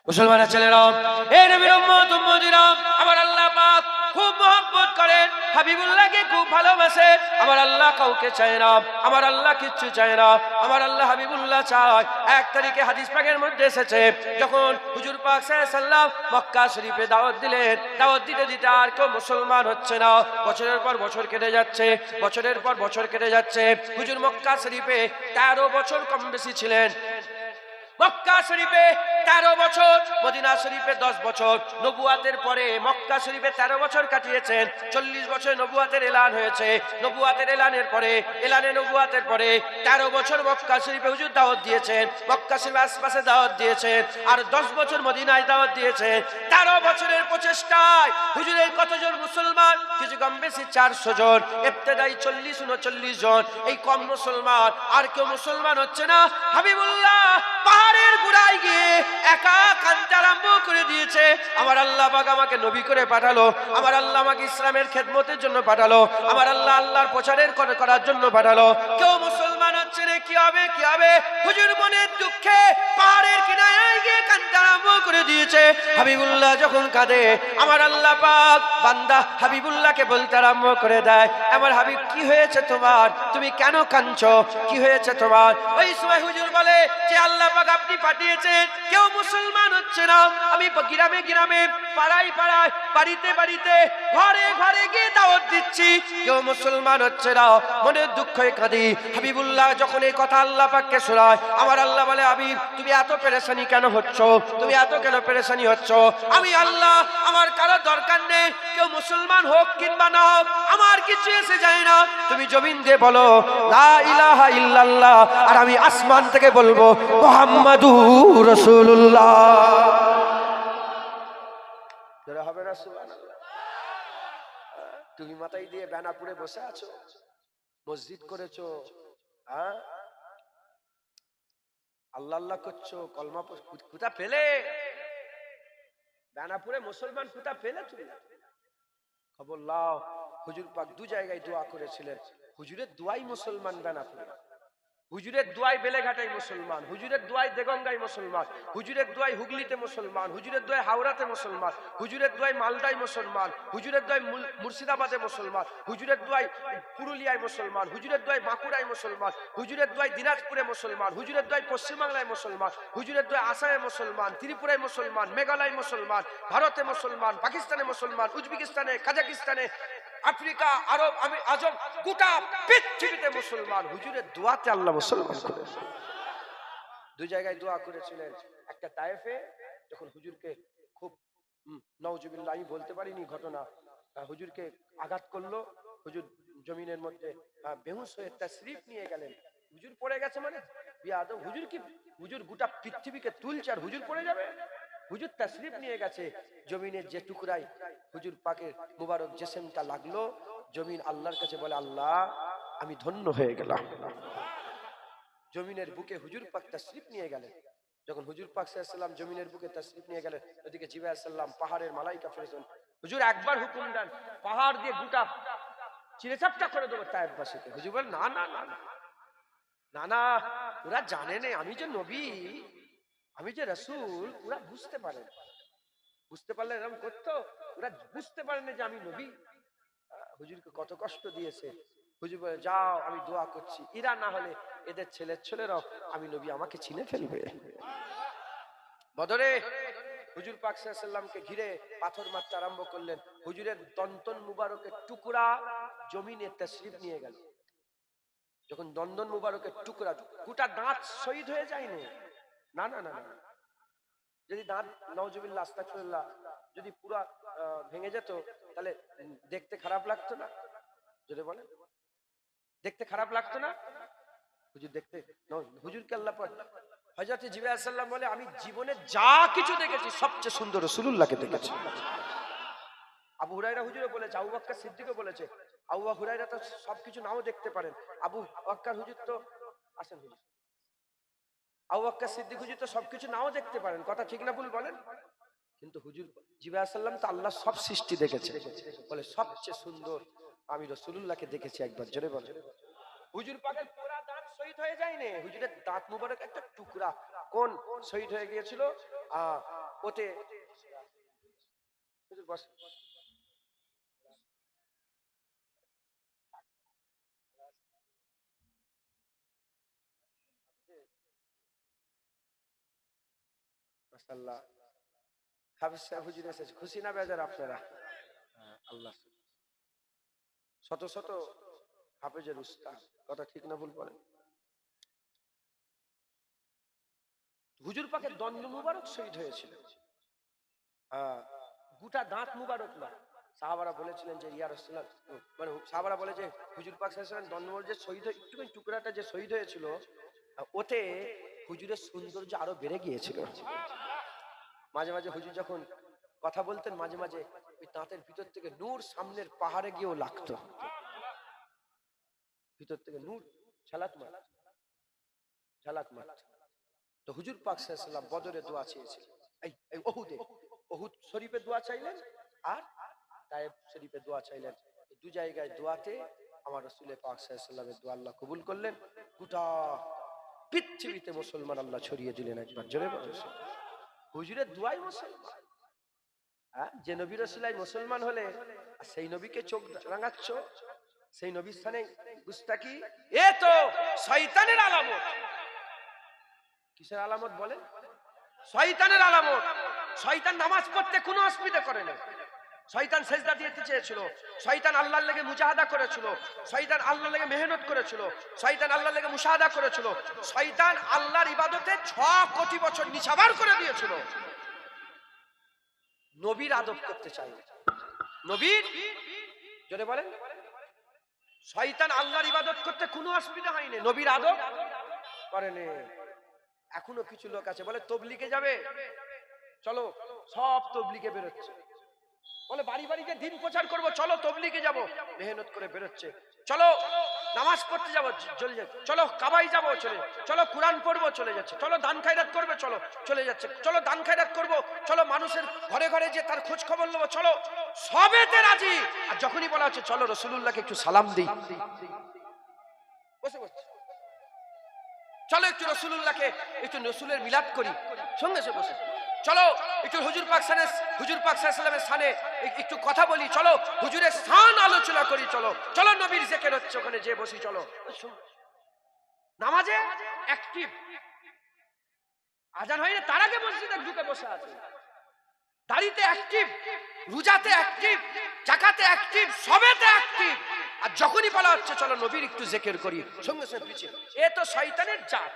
মুসলমানের ছেলেরা, এই নবীর উম্মত উম্মতিরা, আমার আল্লাহ পাক খুব মহব্বত করেন, হাবিবুল্লাহকে খুব ভালোবাসে। আমার আল্লাহ কাউকে চায় না, আমার আল্লাহ কিচ্ছু চায় না, আমার আল্লাহ হাবিবুল্লাহ চায়। 1 তারিখে হাদিস পাকের মধ্যে এসেছে, যখন হুজুর পাক সাল্লাল্লাহু আলাইহি সাল্লাম মক্কা শরীফে দাওয়াত দিলেন, দাওয়াত দিতে দিতে আর কেউ মুসলমান হচ্ছে না। বছরের পর বছর কেটে যাচ্ছে, বছরের পর বছর কেটে যাচ্ছে। হুজুর মক্কা শরীফে 13 বছর কম বেশি ছিলেন। মক্কা শরীফে 13 বছর, মদিনা শরীফে 10 বছর। নবুয়াতের পরে মক্কা শরীফে 13 বছর কাটিয়েছেন। 40 বছর নবুয়াতের এলান হয়েছে। নবুয়াতের এলানের পরে, এলানে নবুয়াতের পরে 13 বছর মক্কা শরীফে হুজুর দাওয়াত দিয়েছেন, মক্কা শরীফের আশপাশে দাওয়াত দিয়েছেন। আর 10 বছর মদিনায় দাওয়াত দিয়েছেন। 13 বছরের প্রচেষ্টায় হুজুরের কতজন মুসলমান? কিছু কম বেশি 400 জন। ইবতেদাই 40-39 জন। এই কম মুসলমান, আর কেউ মুসলমান হচ্ছে না। হাবিবুল্লাহ পাহাড়ের গোড়ায় গিয়ে একা কাঁদতে আরম্ভ করে দিয়েছে। আমার আল্লাহ পাক আমাকে নবী করে পাঠালো, আমার আল্লাহ আমাকে ইসলামের খেদমতের জন্য পাঠালো, আমার আল্লাহ আল্লাহর প্রচারের করার জন্য পাঠালো। কেউ মুসলমান হচ্ছে না, কি হবে কি হবে? হুজুর মনের দুঃখে পাহাড়ের কিনারায় গিয়ে কাঁদতে আরম্ভ করে দিয়েছে। হাবিবুল্লাহ যখন কাঁদে, আমার আল্লাহ পাক বান্দা হাবিবুল্লাহকে বলতে আরম্ভ করে দেয়, আমার হাবিব কি হয়েছে তোমার? তুমি কেন কাঁদছো? কি হয়েছে তোমার? ওই সময় হুজুর বলে যে আল্লাহ পাক আপনি পাঠিয়েছেন, কেউ মুসলমান হচ্ছে না। আমি গ্রামে গ্রামে, পাড়ায় পাড়ায়, বাড়িতে বাড়িতে, ঘরে ঘরে গিয়ে দাওয়াত দিচ্ছি, কেউ মুসলমান হচ্ছে না। মনের দুঃখে কাঁদি। হাবিবুল্লাহ যখন এই কথা আল্লাহ পাককে শোনায়, আমার আল্লাহ বলে, হাবিব তুমি এত পেরেশানি কেন হচ্ছ? তুমি এত কেন পেরেশানি হচ্ছ? আমি আল্লাহ, আমার কারো দরকার নেই, কেউ মুসলমান হোক কিংবা না হোক, আমার কিছু এসে যায় না। তুমি জমিন দিয়ে বলো লা ইলাহা ইল্লাল্লাহ, আর আমি আসমান থেকে বলবো মুহাম্মাদুর রাসূলুল্লাহ। যারা হবে না সুবহানাল্লাহ। তুমি মাথায় দিয়ে বেনাপুরে বসে আছো, মসজিদ করেছো, হ্যাঁ আল্লাহ আল্লাহ করছো, কলমা কুতা পেলে বেনাপুরে মুসলমান কুতা পেলে? তুমি খবর লাও, হুজুর পাক 2 জায়গায় দোয়া করেছিলেন। হুজুরের দোয়াই মুসলমান বেনাপুরে, হুজুরের দোয়াই বেলেঘাটাই মুসলমান, হুজুরের দোয়াই দেগঙ্গাই মুসলমান, হুজুরের দোয়াই হুগলিতে মুসলমান, হুজুরের দোয়াই হাওড়াতে মুসলমান, হুজুরের দোয়াই মালদায় মুসলমান, হুজুরের দোয়াই মুর্শিদাবাদে মুসলমান, হুজুরের দোয়াই পুরুলিয়ায় মুসলমান, হুজুরের দোয়াই বাঁকুড়ায় মুসলমান, হুজুরের দোয়াই দিনাজপুরে মুসলমান, হুজুরের দোয়াই পশ্চিমবাংলায় মুসলমান, হুজুরের দোয়াই আসামে মুসলমান, ত্রিপুরায় মুসলমান, মেঘালয় মুসলমান, ভারতে মুসলমান, পাকিস্তানে মুসলমান, উজবেকিস্তানে, কাজাকিস্তানে, আফ্রিকা, আরব, আজম, গোটা পৃথিবীতে মুসলমান। হুজুরের দোয়াতে আল্লাহ মুসলমান করে। 2 জায়গায় দোয়া করেছিলেন। একটা তায়েফে, যখন হুজুরকে খুব নাউজুবিল্লাহ, আমি বলতে পারিনি ঘটনা, হুজুরকে আঘাত করলো, হুজুর জমিনের মধ্যে বেহুশ হয়ে তাশরীফ নিয়ে গেলেন। হুজুর পড়ে গেছে মানে বিয়াদব, হুজুর কি, হুজুর গোটা পৃথিবীকে তুলছে আর হুজুর পড়ে যাবে? হুজুর তাশরীফ নিয়ে গেছে, জমিনের যে টুকরাই হুজুর পাকের মুবারক জিসমটা লাগলো, জমিন আল্লাহর কাছে বলে, আল্লাহ আমি ধন্য হয়ে গেলাম। জমিনের বুকে হুজুর পাক তাশরীফ নিয়ে গেলেন। যখন হুজুর পাক সাল্লাল্লাহু আলাইহি ওয়াসাল্লাম জমিনের বুকে তাশরীফ নিয়ে গেলেন, ওদিকে জিবরাইল আলাইহিস সালাম, পাহাড়ের মালাইকা ফেরেশতা, হুজুর একবার হুকুম দেন, পাহাড় দিয়ে গোটা চিরেচাপটা করে দেবো তায়েফবাসীকে। হুজুর বলেন, না না না না না, ওরা জানে না আমি যে নবী, আমি যে রাসূল, ওরা বুঝতে পারে না। বুঝতে পারলে এরকম করতো? ওরা বুঝতে পারে না যে আমি নবী। হুজুরকে কত কষ্ট দিয়েছে। হুজুর বলে, যাও আমি দোয়া করছি, এরা না হলে এদের ছেলেরাও আমি নবী আমাকে চিনে ফেলবে। বদরে হুজুর পাক সাল্লাল্লাহু আলাইহি ওয়াসাল্লামকে ঘিরে পাথর মারতে আরম্ভ করলেন। হুজুরের দন্তন মুবারকের টুকরা জমিনে তাশরীফ নিয়ে গেল। যখন দন্তন মুবারকের টুকরা, গোটা দাঁত শহীদ হয়ে যায়নি, না না না না, যদি দাঁত নাউজুবিল্লাহ আস্তাগফিরুল্লাহ যদি পুরা ভেঙে যেত, তাহলে দেখতে খারাপ লাগতো না? যদি বলে দেখতে খারাপ লাগতো না? হুজুর দেখতে, হুজুরকে আল্লাহ পাক, হযরত জিবরাইল আলাইহিস সালাম বলে, আমি জীবনে যা কিছু দেখেছি সবচেয়ে সুন্দর রাসূলুল্লাহকে দেখেছি। আবু হুরায়রা হুজুরও বলেছে, আবু বকর সিদ্দিকও বলেছে। আবু হুরায়রা তো সবকিছু নাও দেখতে পারেন, আবু বকর হুজুর তো আসেন, হুজুর আবু বকর সিদ্দিক হুজুর তো সবকিছু নাও দেখতে পারেন, কথা ঠিক না ভুল বলেন? কিন্তু হুজুর জিবরাইল আলাইহিস সালাম তো আল্লাহ সব সৃষ্টি দেখেছে, বলে সবচেয়ে সুন্দর আমি রাসূলুল্লাহকে দেখেছি একবার, জোরে বলেন। হুজুর পাকের পুরা দাঁত শহীদ হয়ে যায়নি, হুজুরের দাঁত মুবারক একটা টুকরা কোন শহীদ হয়ে গিয়েছিল। ওতে বস। মাশাআল্লাহ, হাফিজ সাহেব হুজুর এসেছে, খুশি না বেজার আপনারা? আল্লাহ, শত শত হাফেজের উস্তাদ, কথা ঠিক না ভুল বলেন? হুজুর পাকের দণ্ড মুবারক শহীদ হয়েছিল, গোটা দাঁত মুবারক না। সাহাবারা বলেছিলেন যে ইয়া রাসূলুল্লাহ, মানে সাহাবারা বলে যে হুজুর পাক সাল্লাল্লাহু আলাইহি ওয়াসাল্লাম দণ্ড মুবারক যে শহীদ হয়ে একটুখানি টুকরাটা যে শহীদ হয়েছিল, ওতে হুজুরের সৌন্দর্য আরো বেড়ে গিয়েছিল। মাঝে মাঝে হুজুর যখন কথা বলতেন, মাঝে মাঝে ওই দাঁতের ভিতর থেকে নূর সামনের পাহাড়ে গিয়েও লাগতো, ভিতর থেকে নূর ঝালাক মারত। তো হুজুর পাক সাল্লাল্লাহু আলাইহি ওয়াসাল্লাম বদরে দোয়া চেয়েছিলেন, এই ওহুদে, ওহুদ শরীফে দোয়া চাইলেন আর তায়েব শরীফে দোয়া চাইলেন। এই দু জায়গায় দোয়াতে আমার রাসূল পাক সাল্লাল্লাহু আলাইহি ওয়াসাল্লামের দোয়া আল্লাহ কবুল করলেন। গোটা পৃথিবীতে মুসলমান আল্লাহ ছড়িয়ে দিলেন। একবার জোরে বলুন, হুজুরের দোয়াই মুসলমান। যে নবী রাসূলাই মুসলমান হলে সেই নবীকে চোখ রাঙাচ্ছ, সেই নবীর স্থানে গুস্তাকি, এ তো শয়তানের আলামত। কিসের আলামত বলে? শয়তানের আলামত। শয়তান নামাজ পড়তে কোনো অসুবিধা করে না, শয়তান সেজদা দিতে চেয়েছিল, শয়তান আল্লাহর লেগে মুজাহাদা করেছিল, শয়তান আল্লাহর লেগে মেহনত করেছিল, শয়তান আল্লাহর লেগে মুশাহাদা করেছিল, শয়তান আল্লাহর ইবাদতে 6 কোটি বছর নিছাবার করে দিয়েছিল। নবীর আদব করতে চাই, নবীর যদি বলেন শয়তান আল্লাহর ইবাদত করতে কোনো অসুবিধা হয়নি, নবীর আদব করেনি। এখনো কিছু লোক আছে বলে তবলিগে যাবে, চলো সব তবলিগে বেরোচ্ছে, বলে বাড়ি বাড়িতে দিন প্রচার করবো, চলো তবলিগে যাব, মেহনত করে বেরোচ্ছে। চলো নামাজ পড়তে যাবো, চলে যাচ্ছে। চলো কাবাই যাবো, চলে যাচ্ছে। চলো কোরআন পড়বো, চলে যাচ্ছে। চলো দান খায়রাত করবে, চলো চলে যাচ্ছে। চলো দান খায়রাত করবো, চলো মানুষের ঘরে ঘরে যে তার খোঁজ খবর নেবো, চলো, সবেতে রাজি। আর যখনই বলা হচ্ছে চলো রাসূলুল্লাহকে একটু সালাম দিই, বসে বসে, চলো একটু রাসূলুল্লাহকে একটু রাসূলের মিলাদ করি, সঙ্গে সে বসে, চলো একটু হুজুর পাক সাল্লাল্লাহু আলাইহি স্থানে একটু কথা বলি, চলো হুজুরের স্থান আলোচনা করি, চলো চলো নবীর জিকির হচ্ছে ওখানে যে বসি, চলো। নামাজে অ্যাক্টিভ, আজান হয় না তার আগে মসজিদে ঢুকে বসে আছে, দাড়িতে অ্যাক্টিভ, রোজাতে অ্যাক্টিভ, যাকাতে অ্যাক্টিভ, সবেতে অ্যাক্টিভ। আর যখনই বলা হচ্ছে চলো নবীর একটু জিকির করি, সঙ্গে সঙ্গে পিছিয়ে। এ তো শয়তানের জাত।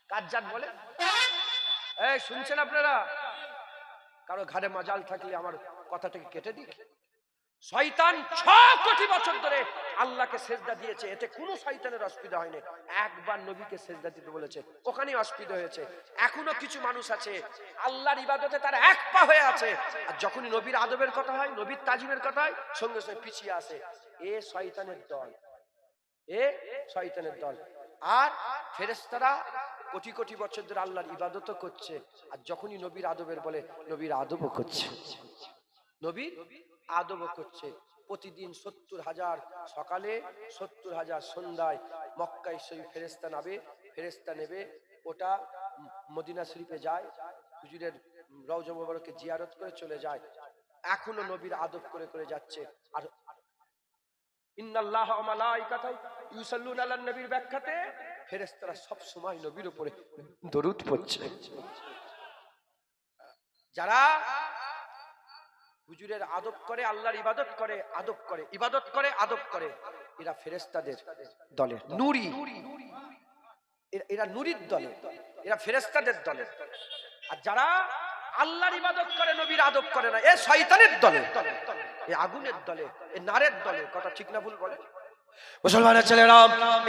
কার জাত বলে? এই শুনছেন আপনারা? কারো ঘাড়ে মাজাল থাকলে আমার কথাটাকে কেটে দিই। শয়তান 6 কোটি বছর ধরে আল্লাহকে সেজদা দিয়েছে, এতে কোনো শয়তানের অসুবিধা হয়নি। একবার নবীকে সেজদা দিতে বলেছে, ওখানেই অসুবিধা হয়েছে। এখনো কিছু মানুষ আছে আল্লাহর ইবাদতে তারা এক পা হয়ে আছে, আর যখনই নবীর আদবের কথা হয়, নবীর তাজিমের কথা হয়, সঙ্গে সঙ্গে পিছিয়ে আসে। এ শয়তানের দল, এ শয়তানের দল। আর ফেরেশতারা কোটি কোটি বছর ধরে আল্লাহর ইবাদতও করছে, আর যখনই নবীর আদবের বলে নবীর আদবও করছে, নবীর আদবও করছে। প্রতিদিন 70,000 সকালে, 70,000 সন্ধ্যায় মক্কায় সেই ফেরেশতা নেবে, ওটা মদিনা শরীফে যায়, হুজুরের রওজা মুবারকে জিয়ারত করে চলে যায়। এখনো নবীর আদব করে করে যাচ্ছে। আর ইন্নাল্লাহা ওয়া মালাইকাতাহু ইউসাল্লুনা আলান নবীর ব্যাখ্যাতে ফেরেশতারা সব সময় নবীর উপরে দরুদ পড়ছে। যারা হুজুরের আদব করে, আল্লাহর ইবাদত করে, ইবাদত করে, আদব করে, এরা ফেরেশতাদের দলে, নূরি, এরা নূরির দলে, এরা ফেরেশতাদের দলে। আর যারা আল্লাহর ইবাদত করে, নবীর আদব করে না, এ শয়তানের দলে, এ আগুনের দলে, এ নারের দলে। কথা ঠিক না ভুল বলে? মুসলমানের ছেলেরা,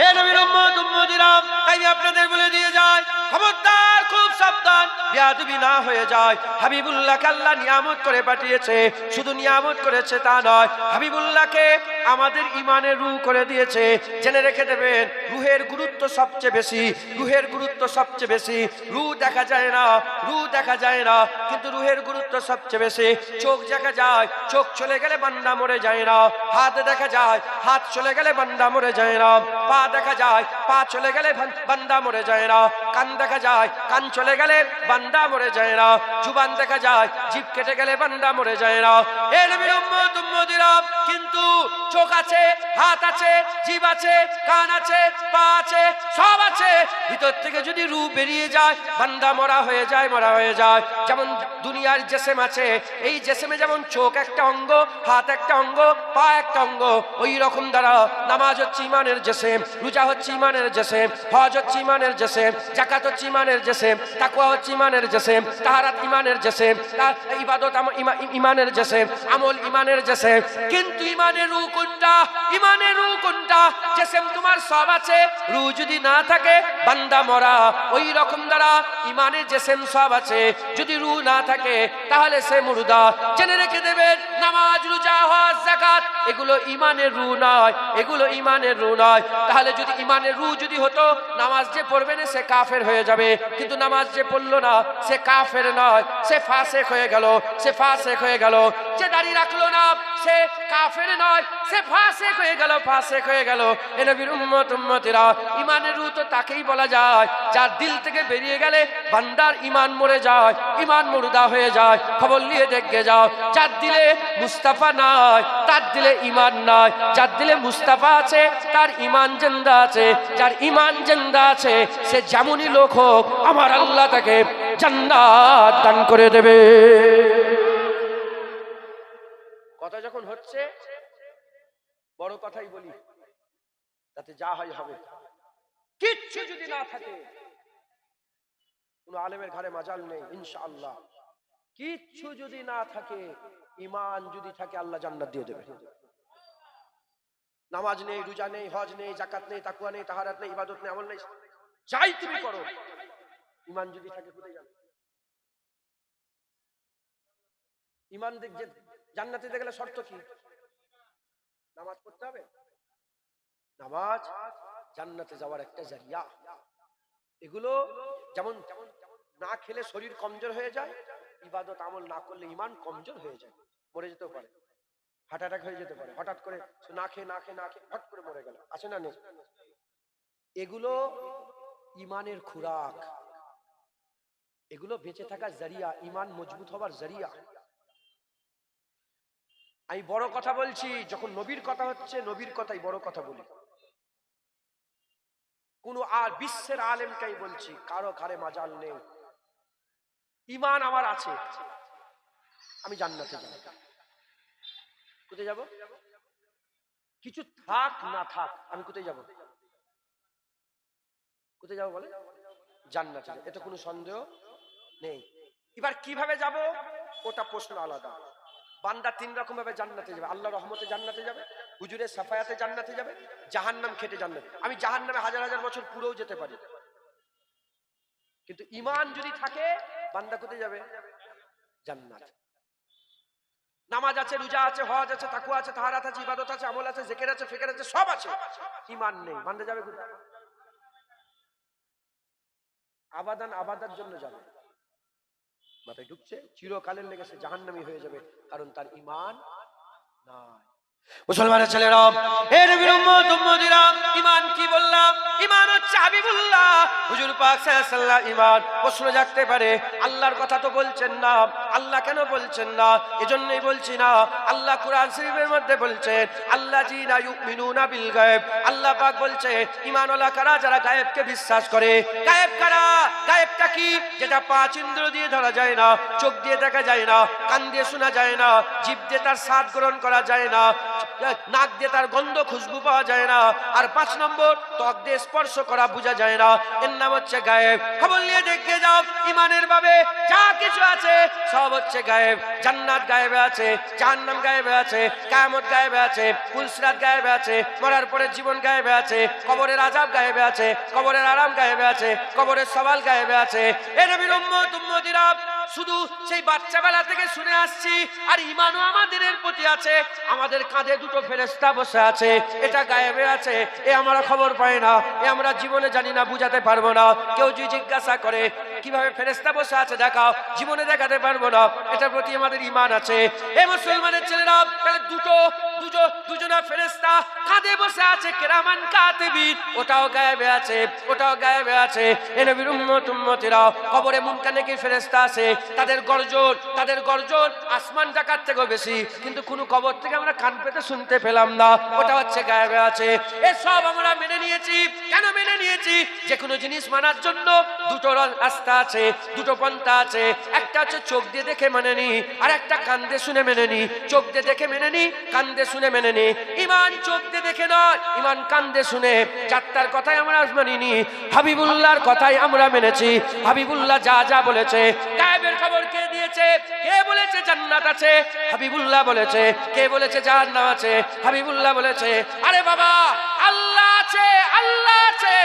এ নবীর উম্মত উম্মতিরা, তাই আপনাদের বলে দিয়ে যায়, খবরদার, খুব সাবধান, বেয়াদবি না হয়ে যায়। হাবিবুল্লাহকে আল্লাহ নিয়ামত করে পাঠিয়েছে, শুধু নিয়ামত করেছে তা নয়, হাবিবুল্লাহকে আমাদের ইমানের রূহ করে দিয়েছে। জেনে রেখে দেবেন, রূহের গুরুত্ব সবচেয়ে বেশি, রূহের গুরুত্ব সবচেয়ে বেশি। রূহ দেখা যায় না, রূহ দেখা যায় না, কিন্তু রূহের গুরুত্ব সবচেয়ে বেশি। চোখ দেখা যায়, চোখ চলে গেলে বান্দা মরে যায় না। হাত দেখা যায়, হাত চলে গেলে বান্দা মরে যায় না। পা দেখা যায়, পা চলে গেলে বান্দা মরে যায় না। কান দেখা যায়, কান চলে গেলে বান্দা মরে যায় না। জুবান দেখা যায়, জিভ কেটে গেলে বান্দা মরে যায় না। এ নবীর উম্মত উম্মতিরা, কিন্তু চোখ আছে, হাত আছে, জিভ আছে, কান আছে, পা আছে, সব আছে, ভিতর থেকে যদি রূহ বেরিয়ে যায় বান্দা মরা হয়ে যায়, মরা হয়ে যায়। যেমন দুনিয়ার জিসম আছে, এই জিসমে যেমন চোখ একটা অঙ্গ, হাত একটা অঙ্গ, পা একটা অঙ্গ, ওই রকম দ্বারা নামাজ হচ্ছে ইমানের জিসম, রোজা হচ্ছে ইমানের জিসম, হজ হচ্ছে ইমানের জিসম, যাকাত হচ্ছে ইমানের জিসম, তাকওয়া হচ্ছে ইমানের জিসম, তাহারাত ইমানের জিসম, ইবাদত ইমানের জিসম, আমল ইমানের জিসম। কিন্তু ইমানের রূহ কোনটা? ইমানের রূহ কোনটা? জিসম তোমার সব আছে, রূহ যদি না থাকে বান্দা মরা। ওই রকম দ্বারা ইমানের জিসম সব আছে, যদি রূহ না থাকে তাহলে সে মুর্দা। জেনে রেখে দেবেন, নামাজ, রোজা, হজ, যাকাত এগুলো ইমানের রূহ নয়, এগুলো ইমানের রূহ নয়। তাহলে যদি ইমানের রূহ যদি হতো, নামাজ যে পড়বে না সে কাফের হয়ে যাবে, কিন্তু নামাজ যে পড়লো না সে কাফের নয়, সে ফাসেক হয়ে গেল, সে ফাসেক হয়ে গেল। যে দাড়ি রাখলো না সে কাফের নয়, সে ফাসেক হয়ে গেল, ফাসেক হয়ে গেল। এ নবীর উম্মত উম্মতিরা, ইমানের রূহ তো তাকেই বলা যায় যার দিল থেকে বেরিয়ে গেলে বান্দার ইমান মরে যায়, ইমান মুর্দা হয়ে যায়। খবর নিয়ে দেখে যাও, যার দিলে মুস্তাফা নাই তার দিলে ইমান নাই, যার দিলে মুস্তাফা আছে তার ইমান জিন্দা আছে। যার ইমান জিন্দা আছে সে যেমনই লোক হোক, আমার আল্লাহ তাকে জান্নাত দান করে দেবে। কথা যখন হচ্ছে বড় কথাই বলি, তাতে যা হয় হবে। কিচ্ছু যদি না থাকে, কোন আলেমের ঘরে মাজাল নেই ইনশাআল্লাহ। কিচ্ছু যদি না থাকে, ইমান যদি থাকে আল্লাহ জান্নাত দিয়ে দেবে। নামাজ নেই, রোজা নেই, হজ নেই, যাকাত নেই, তাকওয়া নেই, তাহারাত নেই, ইবাদত নেই, আমল নেই, যাই তুমি করো, ইমান যদি থাকে কোথায় যাবে? ইমান দেখে জান্নাতে যেতে গেলে শর্ত কি? নামাজ পড়তে হবে। নামাজ জান্নাতে যাওয়ার একটা জারিয়া। এগুলো যেমন না খেলে শরীর কমজোর হয়ে যায়, ইবাদত আমল না করলে ইমান কমজোর হয়ে যায়, মরে যেতেও পারে, হার্ট অ্যাটাক হয়ে যেতে পারে। হঠাৎ করে না খেয়ে হঠাৎ করে মরে গেল, আছে না নেই? এগুলো ইমানের খুরাক, এগুলো বেঁচে থাকার জারিয়া, ইমান মজবুত হবার জারিয়া। আমি বড় কথা বলছি, যখন নবীর কথা হচ্ছে নবীর কথাই বড় কথা বলি। কোন আর বিশ্বের আলেমকেই বলছি, কারো ঘরে মাজাল নেই, ইমান আমার আছে, আমি জান্নাতে যাব। কোথায় যাব? কিছু থাক না থাক, আমি কোথায় যাব? কোথায় যাব বলে? জান্নাতে। এতে কোনো সন্দেহ নেই। এবার কিভাবে যাব ওটা প্রশ্ন আলাদা। বান্দা তিন রকম ভাবে জান্নাতে যাবে। আল্লাহর রহমতে জান্নাতে যাবে, হুজুরের সাফায়াতে জান্নাতে যাবে, জাহান্নাম খেটে জান্নাতে। আমি জাহান্নামে হাজার হাজার বছর পুরেও যেতে পারি, কিন্তু ঈমান যদি থাকে বান্দা কোথায় যাবে? জান্নাত। নামাজ আছে, রোজা আছে, হজ আছে, তাকওয়া আছে, তাহারাত আছে, ইবাদত আছে, আমল আছে, জিকির আছে, ফিকির আছে, সব আছে, ঈমান নেই, বান্দা যাবে কোথায়? আবাদার জন্য যাবে। মাথায় ঢুকছে? চিরকালের লেগে সে জাহান্নামী হয়ে যাবে, কারণ তার ঈমান নাই। মুসলমানের ছেলেরা, হে নবীর উম্মত উম্মতিরা, ঈমান কি বললাম? ঈমান হচ্ছে হাবিবুল্লাহ হুজুর পাক সাল্লাল্লাহু আলাইহি ওয়াসাল্লাম। ঈমান প্রশ্ন জাগতে পারে, আল্লাহর কথা তো বলছেন না, আল্লাহ কেন বলছেন না? এজন্যই বলছি না। আল্লাহ কুরআন শরীফের মধ্যে বলছেন, আল্লাযীনা ইউমিনুনা বিল গায়ব। আল্লাহ পাক বলছে ঈমানওয়ালা কারা? যারা গায়েবকে বিশ্বাস করে। গায়েব কারা? গায়েবটা কি? যেটা পাঁচ ইন্দ্র দিয়ে ধরা যায় না, চোখ দিয়ে দেখা যায় না, কান দিয়ে শোনা যায় না, জিভ দিয়ে তার স্বাদ গ্রহণ করা যায় না, নাক দিয়ে তার গন্ধ খুশবু পাওয়া যায় না, আর 5 নম্বর ত্বক দিয়ে স্পর্শ করা বোঝা যায় না। এর নাম হচ্ছে গায়েব। খবর নিয়ে দেখে যাও, ঈমানের ভাবে যা কিছু আছে সব হচ্ছে গায়েব। জান্নাত গায়েবে আছে, জাহান্নাম গায়েবে আছে, কিয়ামত গায়েবে আছে, পুলসিরাত গায়েবে আছে, মরার পরে জীবন গায়েবে আছে, কবরের আযাব গায়েবে আছে, কবরের আরাম গায়েবে আছে, কবরের সওয়াল গায়েবে আছে। এ নবীর উম্মত উম্মতিরা, শুধু সেই বাচ্চাবেলা থেকে শুনে আসছি, আর ইমানও আমাদের প্রতি আছে। আমাদের কাঁধে দুটো ফেরেশতা বসে আছে, এটা গায়েবে আছে, এ আমরা খবর পাই না, এ আমরা জীবনে জানি না, বুঝাতে পারবো না। কেউ যদি জিজ্ঞাসা করে কিভাবে ফেরেশতা বসে আছে দেখাও, জীবনে দেখাতে পারবো না। এটার প্রতি আমাদের ঈমান আছে। এ মুসলমানের ছেলেরা, তাহলে দুজনা ফেরেশতা কাঁধে বসে আছে, কিরামান কাতিবিন, ওটাও গায়েবে আছে, ওটাও গায়েবে আছে। এ নবীর উম্মতেরা, কবরে মুনকার নাকির ফেরেশতা আছে, তাদের গর্জন আসমান ডাকার থেকেও বেশি, কিন্তু কোনো কবর থেকে আমরা কান পেতে শুনতে পেলাম না, ওটা হচ্ছে গায়েবে আছে। এসব আমরা মেনে নিয়েছি। কেন মেনে নিয়েছি? যে কোনো জিনিস মানার জন্য দুটো রাস্তা আছে, দুটো পন্থা আছে। একটা হচ্ছে চোখ দিয়ে দেখে মেনে নি, আর একটা কান দিয়ে শুনে মেনে নি। চোখ দিয়ে দেখে মেনে নি, কান দিয়ে শুনে মেনে নি। ঈমান চোখ দিয়ে দেখে নয়, ঈমান কান দিয়ে শুনে। চারটার কথাই আমরা মানিনি, হাবিবুল্লাহর কথাই আমরা মেনেছি। হাবিবুল্লাহ যা যা বলেছে, গায়েবের খবর কে দিয়েছে? কে বলেছে জান্নাত আছে? হাবিবুল্লাহ বলেছে। কে বলেছে জাহান্নাম আছে? হাবিবুল্লাহ বলেছে। আরে বাবা, আল্লাহ আছে, আল্লাহ আছে,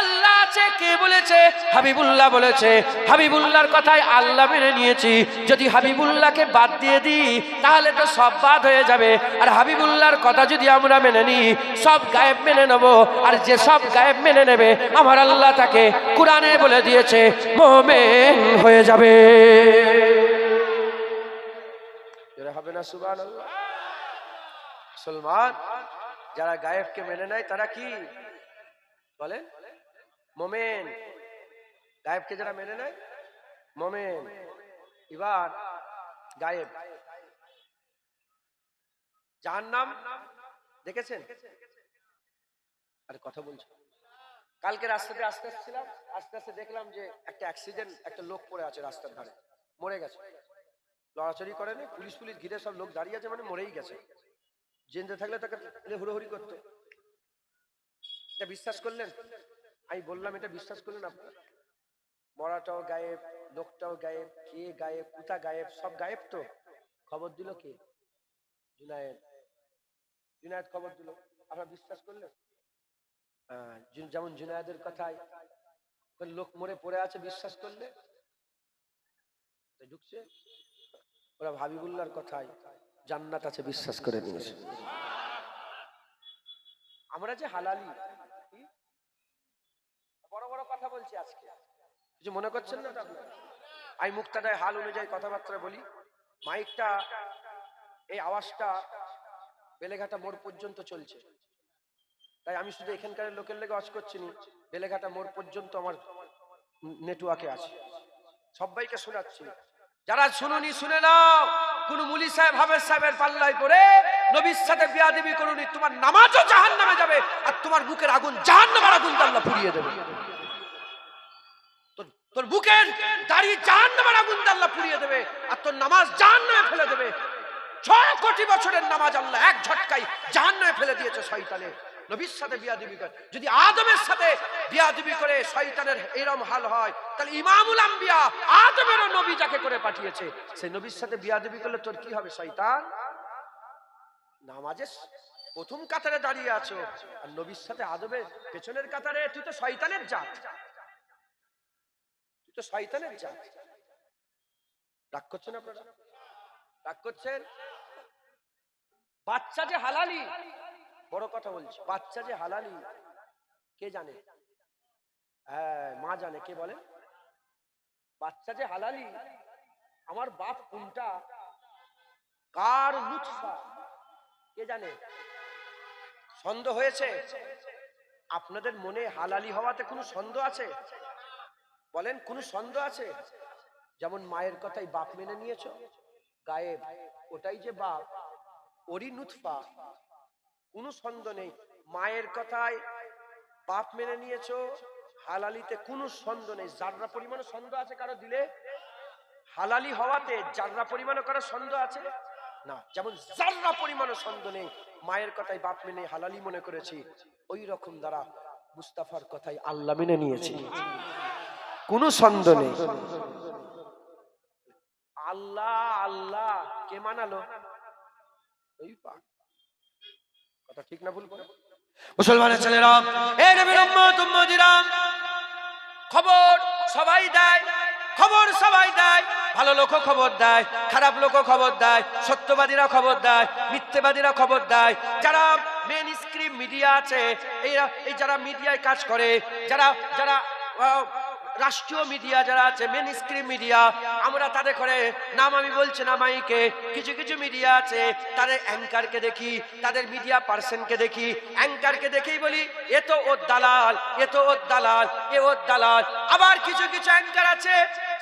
আল্লাহ আছে, কে বলেছে? হাবিবুল্লাহ বলেছে। হাবিবুল্লাহর কথাই আল্লাহ মেনে নিয়েছি। যদি হাবিবুল্লাহকে বাদ দিয়ে দিই, তাহলে তো সব বাদ হয়ে যাবে। আর হাবিবুল্লাহর কথা যদি আমরা মেনে নিই, সব গায়েব মেনে নেব। আর যে সব গায়েব মেনে নেবে, আমার আল্লাহ তাকে কুরআনে বলে দিয়েছে মুমিন হয়ে যাবে। এরা হবে না সুবহানাল্লাহ? মুসলমান যারা গায়েবকে মেনে নেয় তারা কি বলেন? মুমিন। গায়েবকে যারা মেনে নেয় মুমিন। এবার গায়েব, জাহান্নাম দেখেছেন? আরে কথা বলছো। কালকে রাস্তাতে আস্তে আসছিলাম, আস্তে আস্তে দেখলাম যে একটা অ্যাক্সিডেন্ট, একটা লোক পড়ে আছে রাস্তার ধারে, মরে গেছে। লড়াচড়ি করেনি, পুলিশ ঘিরে সব লোক দাঁড়িয়ে আছে, মানে মরেই গেছে। জিন্দে থাকলে তাকে হুড়োহুড়ি করতো। এটা বিশ্বাস করলেন? আমি বললাম এটা বিশ্বাস করলেন আপনারা? মরাটাও গায়েব, লোকটাও গায়েব, কে গায়েব, কোথা গায়েব, সব গায়েব। তো খবর দিল কে? জুনায়েদ খবর দিল। আপনারা বিশ্বাস করলেন? যেমন জুনায়েদের কথায় লোক মরে পড়ে আছে, বিশ্বাস করলে ঢুকছে। ওরা হাবিবুল্লাহর কথায় জান্নাত আছে বিশ্বাস করে নিয়েছে। আমরা যে হালালি, বড় বড় কথা বলছি আজকে, কিছু মনে করছেন না? আমি মুক্তাদায় হাল অনুযায়ী কথাবার্তা বলি। মাইকটা, এই আওয়াজটা বেলেঘাটা মোড় পর্যন্ত চলছে, তাই আমি শুধু এখানকার লোকের লেগে ওয়াজ করছি না, বেলেঘাটা মোড় পর্যন্ত আমার নেটওয়ার্কে আছে, সবাইকে শোনাচ্ছি। যারা শুনুনি শুনে নাও। কোন মুলি সাহেব, হাফেজ সাহেবের পাল্লায় পড়ে নবীর সাথে বিয়াদবি করুনি, তোমার নামাজও জাহান্নামে যাবে, আর তোমার বুকের আগুন জাহান্নামের আগুন আল্লাহ পুড়িয়ে দেবে। তোর বুকের দাড়ি জাহান্নামের আগুন আল্লাহ পুড়িয়ে দেবে, আর তোর নামাজ জাহান্নামে ফেলে দেবে। 6 কোটি বছরের নামাজ আল্লাহ এক ঝটকায় জাহান্নামে ফেলে দিয়েছে শয়তানে। নবীর সাথে বিয়াদবি করে, যদি আদমের সাথে বিয়াদবি করে শয়তানের এরকম হাল হয়, তাহলে ইমামুল আম্বিয়া আদমেরও নবী যাকে করে পাঠিয়েছে, সেই নবীর সাথে বিয়াদবি করলে তোর কি হবে? শয়তান। নামাজের প্রথম কাতারে দাঁড়িয়ে আছো, আর নবীর সাথে আদমের পেছনের কাতারে, তুই তো শয়তানের জাত, তুই তো শয়তানের জাত। রাগ করছেন আপনারা? রাগ করছেন? বাচ্চা যে হালালি, বড় কথা বলছি, বাচ্চা যে হালালি কে জানে? হ্যাঁ, মা জানে। কে বলে? বাচ্চা যে হালালি, আমার বাপ কোনটা, কার লুৎফা, কে জানে? সন্দেহ হয়েছে? আপনাদের মনে হালালি হওয়াতে কোনো সন্দেহ আছে? বলেন, কোনো সন্দেহ আছে? যেমন মায়ের কথাই বাপ মেনে নিয়েছো, গায়েব, ওটাই যে বাপ, ওরই নুৎফা, কোনো সন্দেহ নেই। মায়ের কথায় বাপ মেনে নিয়েছো, হালালিতে কোনো সন্দেহ নেই। জাররা পরিমাণ সন্দেহ আছে কারো দিলে? হালালি হওয়াতে জাররা পরিমাণ কারো সন্দেহ আছে না? যেমন জাররা পরিমাণ সন্দেহ নেই মায়ের কথায় বাপ মেনে হালালি মনে করেছি, ওই রকম দ্বারা মুস্তাফার কথায় আল্লাহ মেনে নিয়েছি, কোনো সন্দেহ নেই। আল্লাহ আল্লাহ কে মানালো? ওই পাক। কথা ঠিক না ভুল? মুসলমানের ছেলেরা, এই নবীর উম্মত উম্মতিরা, খবর সবাই দেয়, খবর সবাই দেয়, ভালো লোকও খবর দেয়, খারাপ লোকও খবর দেয়, সত্যবাদীরা খবর দেয়, মিথ্যেবাদীরা খবর দেয়। যারা মেন স্ট্রিম মিডিয়া আছে, এই যারা মিডিয়ায় কাজ করে, যারা যারা রাষ্ট্রীয় মিডিয়া যারা আছে, মেন স্ট্রিম মিডিয়া, আমরা তাদের করে নাম আমি বলছি না মাইকে, কিছু কিছু মিডিয়া আছে তাদের অ্যাঙ্কারকে দেখি, তাদের মিডিয়া পার্সনকে দেখি, অ্যাঙ্কারকে দেখেই বলি এ তো ওর দালাল, এ তো ওর দালাল, এ ওর দালাল। আবার কিছু কিছু অ্যাঙ্কার আছে,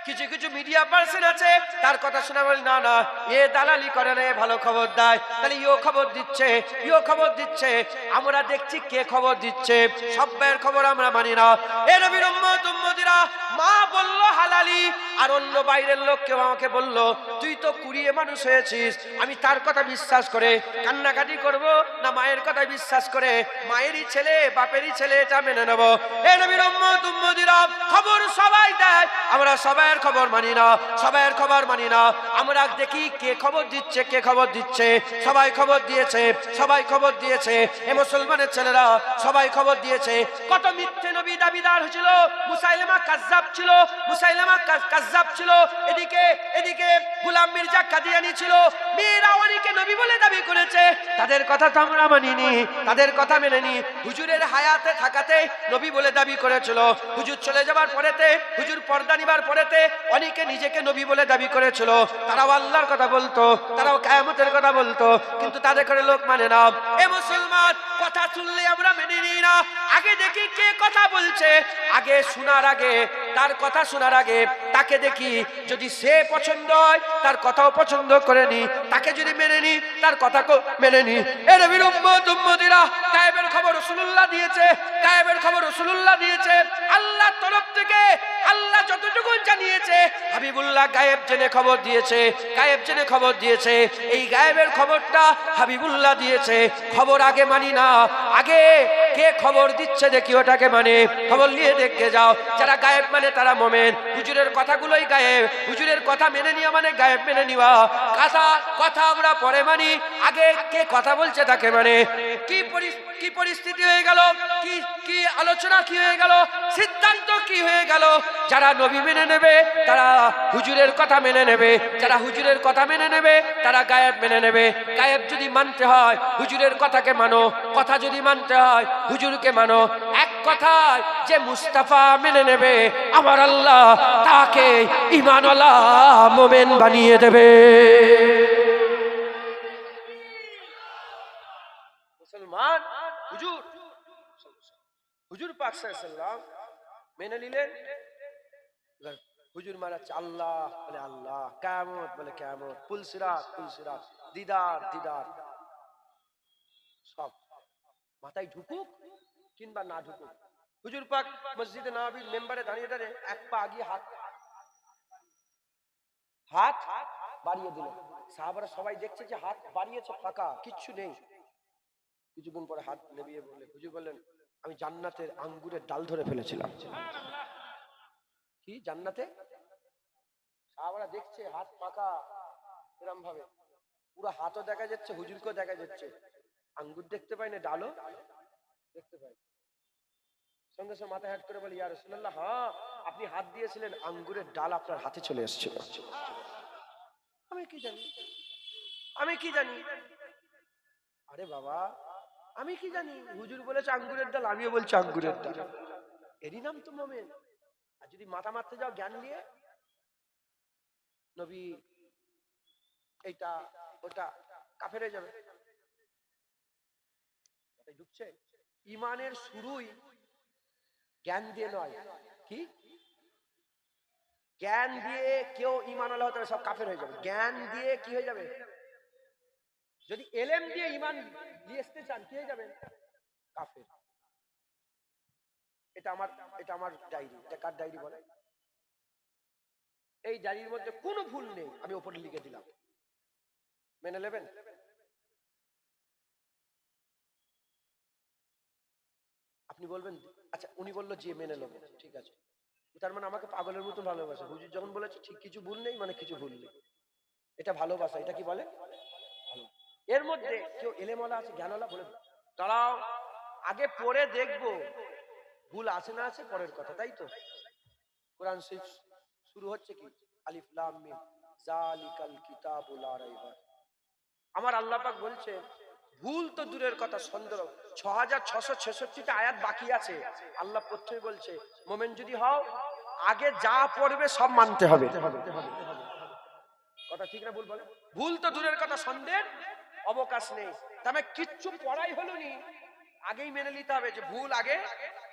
কিছু কিছু মিডিয়া পার্সন আছে, তার কথা শুনে বলি না না, এ দালালি করে না, ভালো খবর দেয়, তাহলে ইও খবর দিচ্ছে, ইও খবর দিচ্ছে। আমরা দেখছি কে খবর দিচ্ছে, সব্যের খবর আমরা মানি না। এ নবীর উম্মত উম্মতিরা, মা বলল হালালি, আর অন্য বাইরের লোক কেউ আমাকে বলল তুই তো কুড়িয়ে মানুষ হয়েছিস, আমি তার কথা বিশ্বাস করে কান্নাকাটি করব না মায়ের কথা বিশ্বাস করে মায়েরই ছেলে বাপেরই ছেলে এটা মেনে নেব? এ নবীর উম্মত উম্মতিরা, খবর সবাই দেয়, আমরা সবাই খবর মানি না, সবাইয়ের খবর মানি না। আমরা দেখি কে খবর দিচ্ছে, কে খবর দিচ্ছে। সবাই খবর দিয়েছে, সবাই খবর দিয়েছে, এ মুসলমানের ছেলেরা সবাই খবর দিয়েছে। কত মিথ্যে নবী দাবিদার হয়েছিল, মুসাইলামা কাজ্জাব ছিল, মুসাইলামা কাজ্জাব ছিল, এদিকে এদিকে গোলাম মির্জা কাদিয়ানী ছিল, মীরাওয়ানিকে নবী বলে দাবি করেছে। তাদের কথা তো আমরা মানিনি, তাদের কথা মেনেনি। হুজুরের হায়াতে থাকাতে নবী বলে দাবি করেছিল, হুজুর চলে যাবার পরেতে, হুজুর পর্দা নিবার পরেতে অনেকে নিজেকে নবী বলে দাবি করেছিল। তারাও আল্লাহর কথা বলতো, তারাও কিয়ামতের কথা বলতো, কিন্তু তাদের করে লোক মানে না। এ মুসলমান, কথা শুনলে আমরা মেনে নিই না, আগে দেখি কে কথা বলছে, আগে শোনার আগে, তার কথা শোনার আগে তাকে দেখি, যদি সে পছন্দ হয় তার কথাও পছন্দ করে নি, তাকে যদি মেনে নি তার কথাকেও মেনে নি। এ নবীর উম্মত উম্মতিরা, গায়েবের খবর রাসূলুল্লাহ দিয়েছে, গায়েবের খবর রাসূলুল্লাহ দিয়েছে। আল্লাহর তরফ থেকে আল্লাহ যতটুকু জানিয়েছে, হাবিবুল্লাহ গায়েব জেনে খবর দিয়েছে, গায়েব জেনে খবর দিয়েছে। এই গায়েবের খবরটা হাবিবুল্লাহ দিয়েছে। খবর আগে মানি না, আগে কে খবর দিচ্ছে দেখি ওটাকে মানে, খবর নিয়ে দেখতে যাও। যারা গায়েব মানে তারা মোমেন। হুজুরের কথাগুলোই গায়েব, হুজুরের কথা মেনে নেওয়া মানে গায়েব মেনে নেওয়া। কথা আমরা পরে মানি, আগে কে কথা বলছে তাকে মানে। কি পরিস্থিতি হয়ে গেল, কি আলোচনা কি হয়ে গেল, সিদ্ধান্ত কি হয়ে গেল। যারা নবী মেনে নেবে তারা হুজুরের কথা মেনে নেবে, যারা হুজুরের কথা মেনে নেবে তারা গায়েব মেনে নেবে। গায়েব যদি মানতে হয় হুজুরের কথাকে মানো, কথা যদি মানতে হয় হুজুরকে মানো। এক কথায় যে মুস্তাফা মেনে নেবে, আমার আল্লাহ তাকে ঈমানওয়ালা মুমিন বানিয়ে দেবে। মুসলমান, হুজুর পাক সাল্লাল্লাহু আলাইহি ওয়াসাল্লাম মেনে নিলেন, হুজুর মারাচ্ছে আল্লাহ বলে আল্লাহ, কিয়ামত বলে কিয়ামত, পুলসিরাত পুলসিরাত, দিদার দিদার, সব মাথায় ঢুকুক কিংবা না ঢুকুক। হুজুর পাক মসজিদে নববীর মেম্বারে দাঁড়িয়ে দাঁড়িয়ে এক পা আগিয়ে হাত বাড়িয়ে দিল। সাহাবারা সবাই দেখছে যে হাত বাড়িয়েছে, ফাঁকা, কিচ্ছু নেই। কিছুক্ষণ পরে হাত নেবিয়ে বললেন, হুজুর বললেন আমি জান্নাতের আঙ্গুরের ডাল ধরে ফেলেছিলাম। কি জান্নাতে? সাহাবারা দেখছে হাত ফাঁকা, এরকম ভাবে পুরো হাতও দেখা যাচ্ছে, হুজুরকেও দেখা যাচ্ছে, আঙ্গুর দেখতে পাই না, ডালও দেখতে পাই। সঙ্গে সঙ্গে মাথা হেঁট করে বলি, ইয়া রাসূলুল্লাহ, হ্যাঁ আপনি হাত দিয়েছিলেন, আঙ্গুরের ডাল আপনার হাতে চলে এসেছিল। আমি কি জানি, আমি কি জানি? আরে বাবা, আমি কি জানি? হুজুর বলেছে আঙ্গুরের ডাল, আমিও বলছি আঙ্গুরের ডাল, এরই নাম তো মুমিন। আর যদি মাথা মারতে যাও জ্ঞান দিয়ে, নবী এইটা ওটা, কাফের হয়ে যাবে। ঢুকছে? ইমানের শুরুই জ্ঞান দিয়ে নয়। কি জ্ঞান দিয়ে কেউ ঈমানওয়ালা হতে হবে, সব কাফের হয়ে যাবে। জ্ঞান দিয়ে কি হয়ে যাবে? যদি এলেম দিয়ে ঈমান দিয়ে আসতে চান, কি হয়ে যাবে? কাফের। এটা আমার ডায়েরি। এটা কার ডায়েরি বলে? এই ডায়েরির মধ্যে কোনো ভুল নেই, আমি উপরে লিখে দিলাম, মেনে নেবেন? আপনি বলবেন আচ্ছা, উনি বললো যে মেনে নেবো, ঠিক আছে। তার মানে আমাকে পাগলের মতো ভালোবাসে। হুজুর যখন বলেছে ঠিক কিছু ভুল নেই, মানে কিছু ভুল নেই, এটা ভালোবাসা। এটা কি বলে? এর মধ্যে কেউ এলেমওয়ালা আছে, জ্ঞানওয়ালা, বলে দাঁড়াও আগে পড়ে দেখবো ভুল আছে না আছে পরের কথা, তাই তো? কোরআন শরীফ শুরু হচ্ছে কি আলিফ লাম মিম যালিকাল কিতাবু লা রাইবা। আমার আল্লাহ পাক বলছে ভুল তো দূরের কথা, সন্দেহ 6666টা আয়াত বাকি আছে। আল্লাহ প্রথমে বলছে মোমেন যদি হও আগে যা পড়বে সব মানতে হবে। কথা ঠিক না ভুল বলে? ভুল তো দূরের কথা, সন্দেহের অবকাশ নেই। তবে কিচ্ছু পড়াই হলো নি, আগেই মেনে নিতে হবে যে ভুল আগে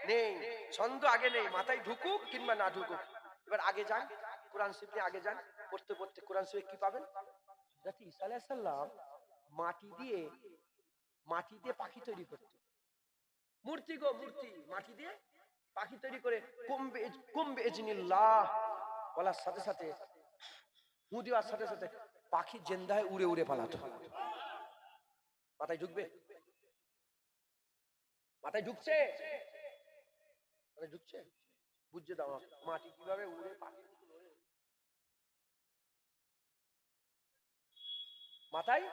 নেই, সন্দেহ আগে নেই। মাথায় ঢুকুক কিংবা না ঢুকুক, এবার আগে যান, কোরআন শরীফে আগে যান। পড়তে পড়তে কোরআন শরীফে কি পাবেন? হযরত ঈসা আলাইহিস সালাম মাটি দিয়ে পাখি তৈরি করতেন। মূর্তি গো মূর্তি, মাটি দিয়ে পাখি তৈরি করে কুম্বে ইজনিল্লাহ বলার সাথে সাথে ফু দেওয়ার সাথে সাথে পাখি জিন্দা হয়ে উড়ে উড়ে পালাতো। মাথায় ঢুকবে? মাথায় ঢুকছে? মাথায় ঢুকছে? বুঝছে দাও মাটি কিভাবে উড়ে পাখি মাথায়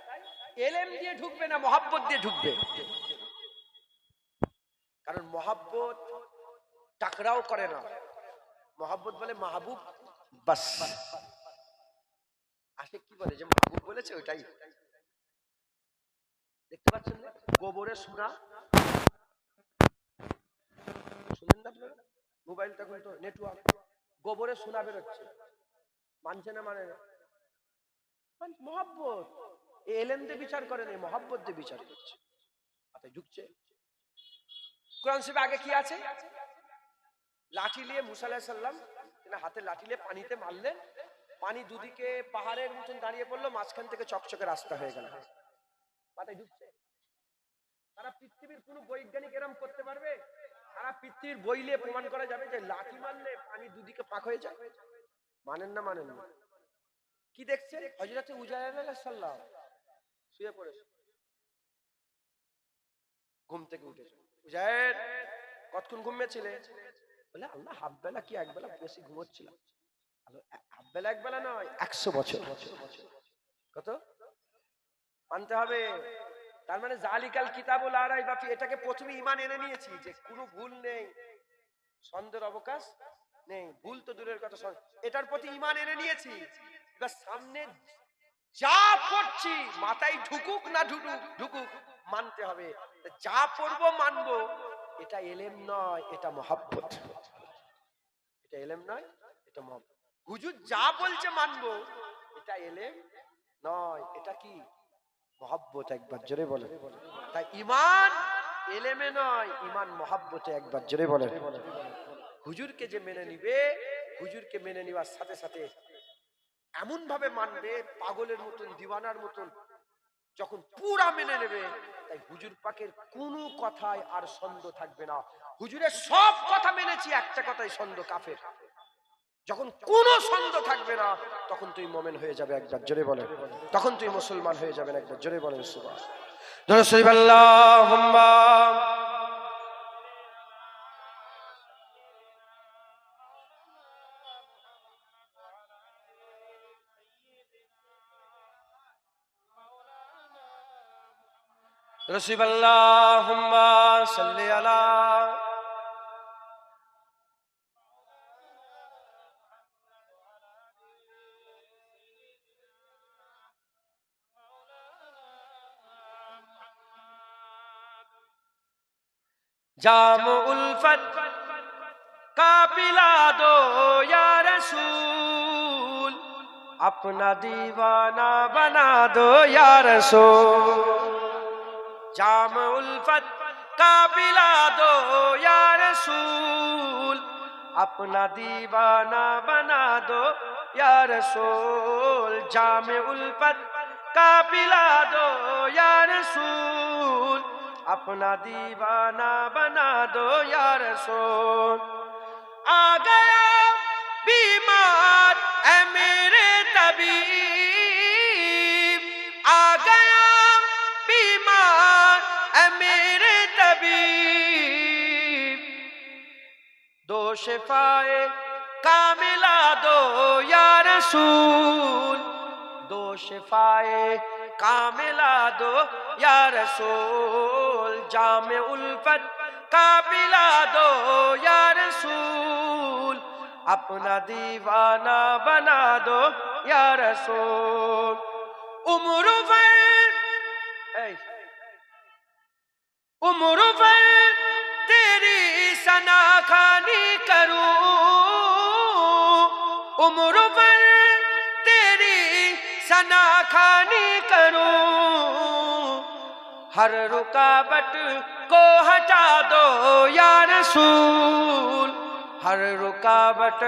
এলেম দিয়ে ঢুকবে না, মহাব্বত দিয়ে ঢুকবে। কারণ মহাব্বত টাকরাও করে না, মহাব্বত বলে মাহবুব বাস। আশিক কি বলে যে মাহবুব বলেছে ওইটাই। দেখতে পাচ্ছেন না গোবরের সুরা? শুনেন না আপনারা? মোবাইলটা কিন্তু নেটওয়ার্ক, গোবরের সুরা বেরোচ্ছে, মানছে না? মানে মহাব্বত। এলেম দিয়ে বিচার করে নেই, মহাব্বত দিয়ে বিচার করছে। মাথায় ঢুকছে? কোরআন শরীফে আগে কি আছে? লাঠি নিয়ে মুসা আলাইহিস সালাম হাতে লাঠি নিয়ে পানিতে মারলেন, পানি দুদিকে পাহাড়ের মতন দাঁড়িয়ে পড়লো, মাঝখান থেকে চকচকে রাস্তা হয়ে গেল। মাথায় ঢুকছে? সারা পৃথিবীর কোন বৈজ্ঞানিক এরম করতে পারবে? সারা পৃথিবীর বই নিয়ে প্রমাণ করা যাবে যে লাঠি মারলে পানি দুদিকে ফাঁক হয়ে যায়? মানেন না? মানেন না? কি দেখছে? হযরত উজাইর আলাইহিস সালাম শুয়ে পড়েছে, ঘুম থেকে উঠেছে। উজাইর কতক্ষণ ঘুমিয়েছিলে? বলে আল্লাহ হাফ বেলা কি এক বেলা বেশি ঘুমোচ্ছিলাম। হাফ বেলা এক বেলা নয়, 100 বছর। কত মানতে হবে? তার মানে জালিকাল কিতাবুল লা রাইবা ফি, এটাকে প্রথমে ঈমান এনে নিয়েছি যে কোনো ভুল নেই, সন্দেহের অবকাশ নেই। ভুল তো দূরের কথা, এটার প্রতি ঈমান এনে নিয়েছি। এবার সামনে যা পড়ছি মাথায় ঢুকুক না ঢুকুক মানতে হবে। যা পড়বো মানবো, এটা এলেম নয়, এটা মহাব্বত। এটা এলেম নয়, এটা মহাব্বত। হুজুর যা বলছে মানবো, এটা এলেম নয়, এটা কি? মহাব্বত। একবার জোরে বলে। তাই ঈমান এলেমে নয়, ঈমান মহাব্বতে। একবার জোরে বলে। হুজুরকে যে মেনে নিবে, হুজুরকে মেনে নেওয়ার সাথে সাথে এমন ভাবে মানবে পাগলের মতন, দিওয়ানার মতন। যখন পুরা মেনে নেবে, তাই হুজুর পাকের কোনো কথায় আর সন্দেহ থাকবে না। হুজুরের সব কথা মেনেছি, একটা কথাই সন্দেহ কাফের। যখন কোনো সন্দেহ থাকবে না, তখন তুই মুমিন হয়ে যাবে। একবার জোরে বলেন। তখন তুই মুসলমান হয়ে যাবেন। একবার জোরে বলেন সুবহান। দরুদ শরীফ আল্লাহুম্মা দরুদ শরীফ আল্লাহুম্মা সাল্লি আলা जाम उल्फत का पिला दो या रसूल, अपना दीवाना बना दो या रसूल। जाम उल्फत का पिला दो या रसूल, अपना दीवाना बना दो या रसूल। जाम उल्फत का पिला दो या रसूल, अपना दीवाना बना दो या रसूल। आ गया बीमार ऐ मेरे तबीब, आ गया बीमार ऐ मेरे तबीब। दो शिफाए कामिला दो या रसूल, दो शिफाए कामिला दो या रसूल। जामे उल्फत का पिला दो या रसूल, अपना दीवाना बना दो या रसूल। उम्र भर उम्र भर तेरी सना खानी करूं, उम्र भर तेरी सना खानी करूं, हर रुकावट को हटा दो या रसूल, हर रुकावट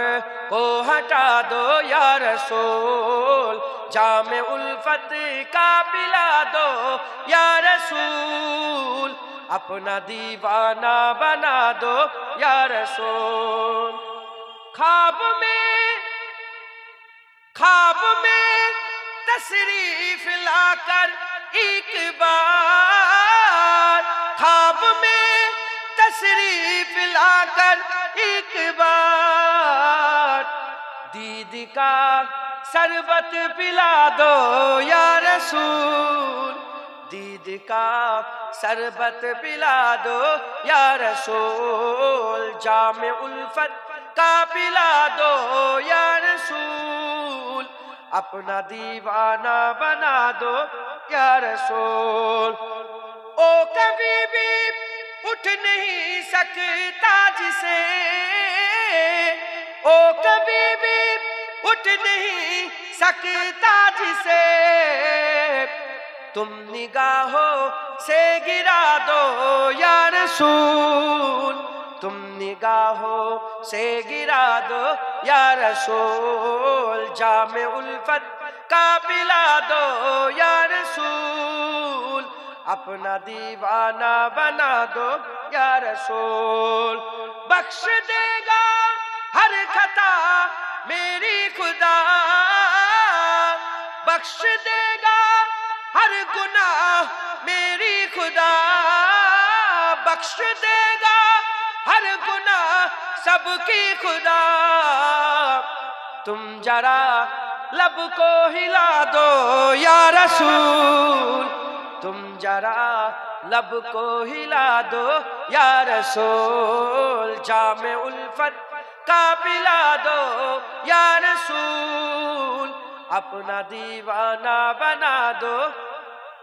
को हटा दो या रसूल, जामे उल्फत का पिला दो या रसूल, अपना दीवाना बना दो या रसूल। ख्वाब में तशरीफ लाकर एक बार, ख्वाब में तशरीफ लाकर एक बार, दीद का शरबत पिला दो या रसूल, दीद का शरबत पिला दो या रसूल, जामे उल्फत का पिला दो या रसूल, अपना दीवाना बना दो या रसूल। ओ कभी भी उठ नहीं सकता जिसे, ओ कभी भी उठ नहीं सकता जिसे, तुम निगाहों से गिरा दो या रसूल, तुम निगाहों से गिरा दो या रसूल, जामे उल्फत का पिला दो या रसूल, अपना दीवाना बना दो या रसूल। बख्श देगा हर खता मेरी खुदा, बख्श देगा हर गुनाह मेरी खुदा, बख्श देगा हर गुनाह सबकी खुदा, तुम जरा लब को हिला दो या रसूल, तुम जरा लब को हिला दो या रसूल, जामे उल्फत का पिला दो या रसूल, अपना दीवाना बना दो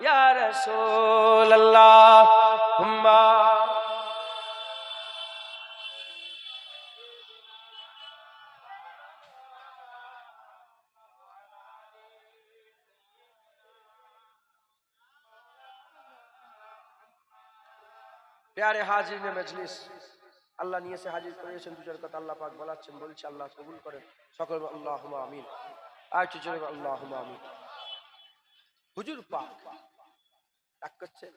या रसूल अल्लाहुम्मा। प्यारे हाजिर ने मजलिस, আল্লাহ নিয়ে এসে হাজির করেছেন দুজন কথা আল্লাহ পাক বলাচ্ছেন, বলছে আল্লাহ কবুল করেন সকল আল্লাহুম্মা আমিন। আর একটু জোরে আল্লাহুম্মা আমিন। হুজুর পাক ডাক করছেন,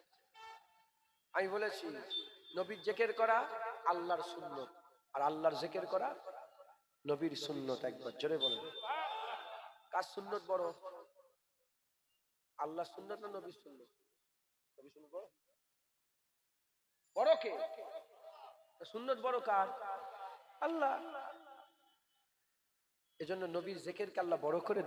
আমি বলেছি নবীর জিকির করা আল্লাহর সুন্নত, আর আল্লাহর জিকির করা নবীর সুন্নত। একবার জোরে বলেন, কার সুন্নত বড়, আল্লাহর সুন্নত না নবীর সুন্নত? নবীর সুন্নত বড়, বড় কে? সুন্নত বড় কার? আল্লাহ। এজন্য নবীর জিকিরকে আল্লাহ বড় করে